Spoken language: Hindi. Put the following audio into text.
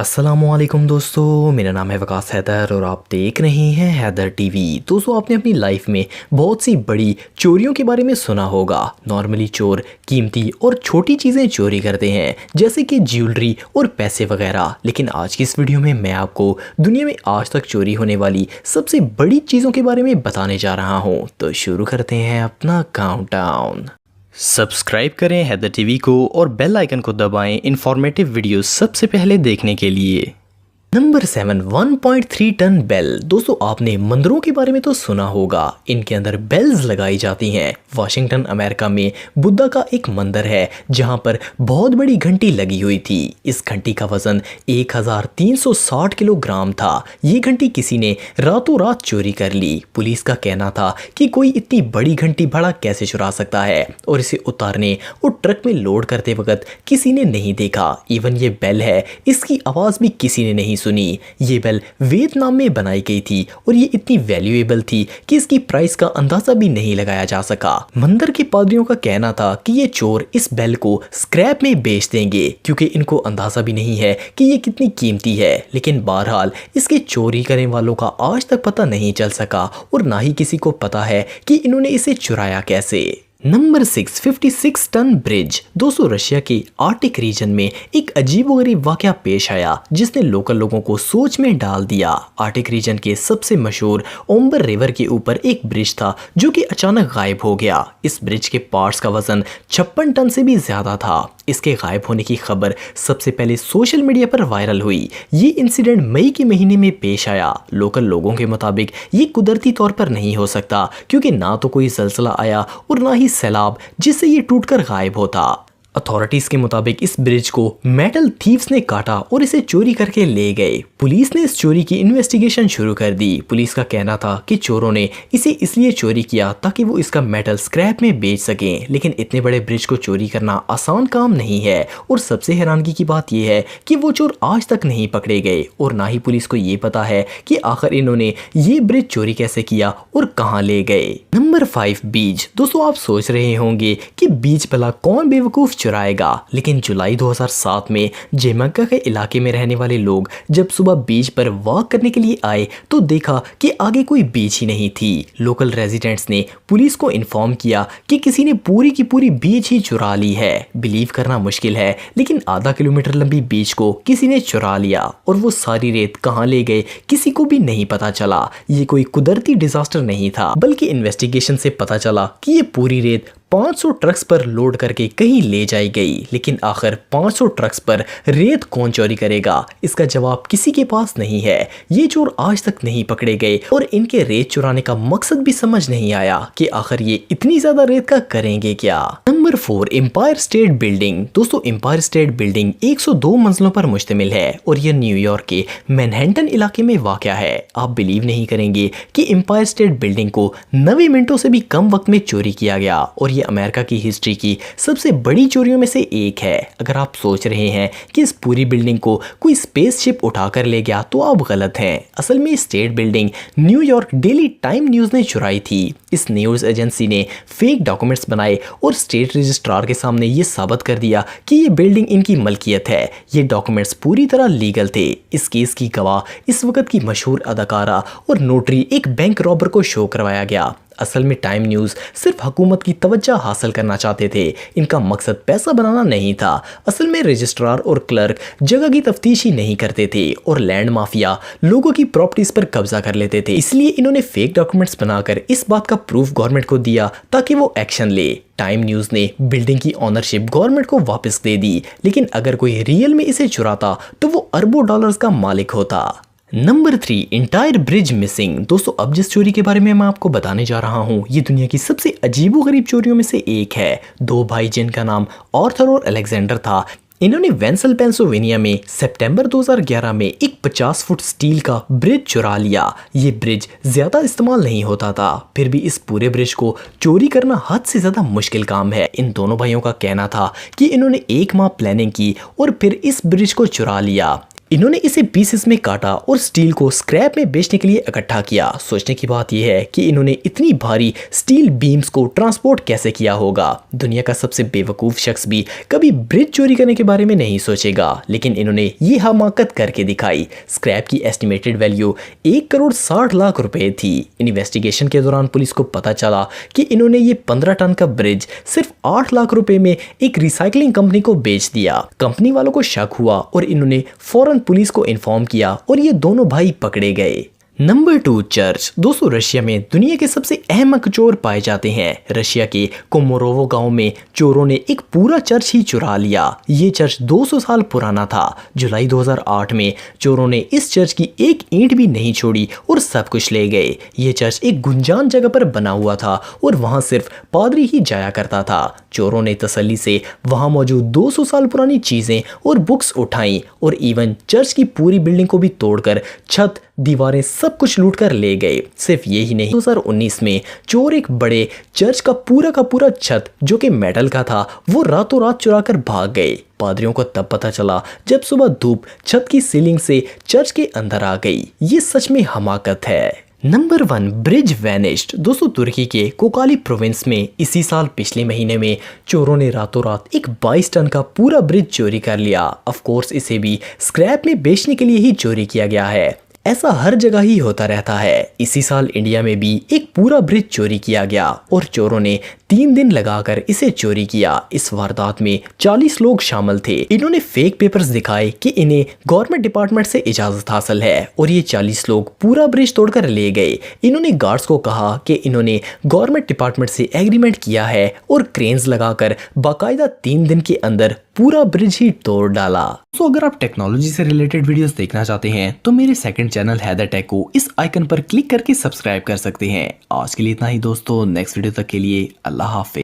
अस्सलामुअलैकुम दोस्तों, मेरा नाम है वकास हैदर और आप देख रहे हैं हैदर टीवी। दोस्तों, आपने अपनी लाइफ में बहुत सी बड़ी चोरियों के बारे में सुना होगा। नॉर्मली चोर कीमती और छोटी चीज़ें चोरी करते हैं, जैसे कि ज्वेलरी और पैसे वगैरह। लेकिन आज की इस वीडियो में मैं आपको दुनिया में आज तक चोरी होने वाली सबसे बड़ी चीज़ों के बारे में बताने जा रहा हूँ। तो शुरू करते हैं अपना काउंटडाउन। सब्सक्राइब करें हैदर टीवी को और बेल आइकन को दबाएं इंफॉर्मेटिव वीडियो सबसे पहले देखने के लिए। Number 7, 1.3 ton bell. दोस्तों, आपने मंदिरों के बारे में तो सुना होगा। इनके अंदर बेल्स लगाई जाती हैं। वाशिंगटन अमेरिका में बुद्धा का एक मंदिर है जहां पर बहुत बड़ी घंटी लगी हुई थी। इस घंटी का वजन 1360 किलोग्राम था। ये घंटी किसी ने रातों रात चोरी कर ली। पुलिस का कहना था कि कोई इतनी बड़ी घंटी भला कैसे चुरा सकता है, और इसे उतारने और ट्रक में लोड करते वक्त किसी ने नहीं देखा। इवन ये बेल है, इसकी आवाज़ भी किसी ने नहीं सुनी। ये बेल वियतनाम में बनाई गई थी और ये इतनी वैल्यूएबल थी कि इसकी प्राइस का अंदाजा भी नहीं लगाया जा सका। मंदिर के पादरियों का कहना था कि ये चोर इस बेल को स्क्रैप में बेच देंगे, क्योंकि इनको अंदाजा भी नहीं है कि ये कितनी कीमती है। लेकिन बहरहाल इसके चोरी करने वालों का आज तक पता नहीं चल सका और ना ही किसी को पता है कि इन्होंने इसे चुराया कैसे। Number 6, 56 ton bridge. दोस्तों, रशिया के आर्टिक रीजन में एक अजीबोगरीब वाकया पेश आया जिसने लोकल लोगों को सोच में डाल दिया। आर्टिक रीजन के सबसे मशहूर ओम्बर रिवर के ऊपर एक ब्रिज था जो कि अचानक गायब हो गया। इस ब्रिज के पार्ट्स का वजन 56 टन से भी ज्यादा था। इसके गायब होने की खबर सबसे पहले सोशल मीडिया पर वायरल हुई। ये इंसिडेंट मई के महीने में पेश आया। लोकल लोगों के मुताबिक ये कुदरती तौर पर नहीं हो सकता, क्योंकि ना तो कोई ज़लज़ला आया और ना ही सैलाब जिससे ये टूटकर गायब होता। अथॉरिटीज के मुताबिक इस ब्रिज को मेटल थीव्स ने काटा और इसे चोरी करके ले गए। पुलिस ने इस चोरी की इन्वेस्टिगेशन शुरू कर दी। पुलिस का कहना था कि चोरों ने इसे इसलिए चोरी किया ताकि वो इसका मेटल स्क्रैप में बेच सकें। लेकिन इतने बड़े ब्रिज को चोरी करना आसान काम नहीं है, और सबसे हैरानगी की बात यह है कि वो चोर आज तक नहीं पकड़े गए और ना ही पुलिस को ये पता है कि आखिर इन्होंने ये ब्रिज चोरी कैसे किया और कहाँ ले गए। नंबर 5, बीच। दोस्तों, आप सोच रहे होंगे कि बीच भला कौन बेवकूफ चुराएगा, लेकिन जुलाई 2007 में जमैका के इलाके में रहने वाले लोग जब सुबह बीच पर वॉक करने के लिए आए तो देखा कि आगे कोई बीच ही नहीं थी। लोकल रेजिडेंट्स ने पुलिस को इन्फॉर्म किया कि किसी ने पूरी की पूरी बीच ही चुरा ली है। बिलीव करना मुश्किल है, लेकिन आधा किलोमीटर लंबी बीच को किसी ने चुरा लिया, और वो सारी रेत कहाँ ले गए किसी को भी नहीं पता चला। ये कोई कुदरती डिजास्टर नहीं था, बल्कि इन्वेस्टिगेशन से पता चला कि ये पूरी रेत 500 ट्रक्स पर लोड करके कहीं ले जाई गई। लेकिन आखिर 500 ट्रक्स पर रेत कौन चोरी करेगा, इसका जवाब किसी के पास नहीं है। ये चोर आज तक नहीं पकड़े गए और इनके रेत चुराने का मकसद भी समझ नहीं आया कि आखिर ये इतनी ज्यादा रेत का करेंगे क्या। Number 4, Empire State Building. दोस्तों, एम्पायर स्टेट बिल्डिंग 102 मंजिलों पर मुश्तमिल है और यह न्यूयॉर्क के मैनहट्टन इलाके में वाक़या है। आप बिलीव नहीं करेंगे कि एम्पायर स्टेट बिल्डिंग को 90 मिनटों से भी कम वक्त में चोरी किया गया, और अमेरिका की हिस्ट्री की सबसे बड़ी चोरियों में से एक है। अगर आप सोच रहे हैं कि इस पूरी बिल्डिंग को कोई स्पेसशिप उठाकर ले गया तो आप गलत हैं। असल में state building New York daily time news ने चुराई थी। इस न्यूज़ एजेंसी ने फेक डॉक्यूमेंट्स बनाए और स्टेट रजिस्ट्रार के सामने ये साबित कर दिया कि ये बिल्डिंग इनकी मलकियत है। ये डॉक्यूमेंट्स पूरी तरह लीगल थे। इस केस की गवाह इस वक्त की मशहूर अदाकारा और नोटरी एक बैंक रॉबर को शो करवाया गया। असल में टाइम न्यूज़ सिर्फ हुकूमत की तवज्जो हासिल करना चाहते थे। इनका मकसद पैसा बनाना नहीं था। असल में रजिस्ट्रार और क्लर्क जगह की तफ्तीश ही नहीं करते थे और लैंड माफिया लोगों की प्रॉपर्टीज पर कब्जा कर लेते थे। इसलिए इन्होंने फेक डॉक्यूमेंट्स बनाकर इस बात का प्रूफ गवर्नमेंट को दिया ताकि वो एक्शन ले। टाइम न्यूज़ ने बिल्डिंग की ऑनरशिप गवर्नमेंट को वापस दे दी, लेकिन अगर कोई रियल में इसे चुराता तो वो अरबों डॉलर्स का मालिक होता। Number 3, entire bridge missing. दोस्तों, अब जिस चोरी के बारे में मैं आपको बताने जा रहा हूँ ये दुनिया की सबसे अजीबोगरीब चोरियों में से एक है। दो भाई जिनका नाम आर्थर और अलेक्जेंडर था, इन्होंने वेंसल पेंसिल्वेनिया में सितंबर 2011 में एक 50 फुट स्टील का ब्रिज चुरा लिया। ये ब्रिज ज्यादा इस्तेमाल नहीं होता था, फिर भी इस पूरे ब्रिज को चोरी करना हद से ज्यादा मुश्किल काम है। इन दोनों भाइयों का कहना था कि इन्होंने 1 माह प्लानिंग की और फिर इस ब्रिज को चुरा लिया। इन्होंने इसे पीसेस में काटा और स्टील को स्क्रैप में बेचने के लिए इकट्ठा किया। सोचने की बात यह है कि इन्होंने इतनी भारी स्टील बीम्स को ट्रांसपोर्ट कैसे किया होगा। दुनिया का सबसे बेवकूफ शख्स भी कभी ब्रिज चोरी करने के बारे में नहीं सोचेगा, लेकिन इन्होंने ये हमाकत करके दिखाई। स्क्रैप की एस्टिमेटेड वैल्यू 1,60,00,000 रुपए थी। इन्वेस्टिगेशन के दौरान पुलिस को पता चला कि इन्होंने ये 15 टन का ब्रिज सिर्फ 8 लाख रुपए में एक रिसाइकलिंग कंपनी को बेच दिया। कंपनी वालों को शक हुआ और इन्होंने फौरन पुलिस को इन्फॉर्म किया और ये दोनों भाई पकड़े गए। Number 2, church. दोस्तों, रशिया में दुनिया के सबसे अहमक चोर पाए जाते हैं। रशिया के कोमोरोवो गांव में चोरों ने एक पूरा चर्च ही चुरा लिया। ये चर्च 200 साल पुराना था। जुलाई 2008 में चोरों ने इस चर्च की एक ईंट भी नहीं छोड़ी और सब कुछ ले गए। ये चर्च एक गुंजान जगह पर बना हुआ था और वहां सिर्फ पादरी ही जाया करता था। चोरों ने तसल्ली से वहां मौजूद 200 साल पुरानी चीजें और बुक्स उठाई और इवन चर्च की पूरी बिल्डिंग को भी तोड़कर छत, दीवारें सब कुछ लूट कर ले गए। सिर्फ यही नहीं, 2019 में चोर एक बड़े चर्च का पूरा छत जो कि मेटल का था वो रातों रात चुरा कर भाग गए। पादरियों को तब पता चला जब सुबह धूप छत की सीलिंग से चर्च के अंदर आ गई। ये सच में हमाकत है। Number 1, bridge vanished. दोस्तों, तुर्की के कोकाली प्रोविंस में इसी साल पिछले महीने में चोरों ने रातों रात एक 22 टन का पूरा ब्रिज चोरी कर लिया। ऑफ कोर्स इसे भी स्क्रैप में बेचने के लिए ही चोरी किया गया है। ऐसा हर जगह ही होता रहता है। इसी साल इंडिया में भी एक पूरा ब्रिज चोरी किया गया और चोरों ने 3 दिन लगाकर इसे चोरी किया। इस वारदात में 40 लोग शामिल थे। इन्होंने फेक पेपर्स दिखाए कि इन्हें गवर्नमेंट डिपार्टमेंट से इजाजत हासिल है और ये 40 लोग पूरा ब्रिज तोड़कर ले गए। इन्होंने गार्ड्स को कहा कि इन्होंने गवर्नमेंट डिपार्टमेंट से एग्रीमेंट किया है और क्रेन्स लगाकर बाकायदा 3 दिन के अंदर पूरा ब्रिज ही तोड़ डाला। तो अगर आप टेक्नोलॉजी से रिलेटेड वीडियोस देखना चाहते हैं तो मेरे सेकंड चैनल हैदर टेक को इस आइकन पर क्लिक करके सब्सक्राइब कर सकते हैं। आज के लिए इतना ही दोस्तों, नेक्स्ट वीडियो तक के लिए अल्लाह हाफिज।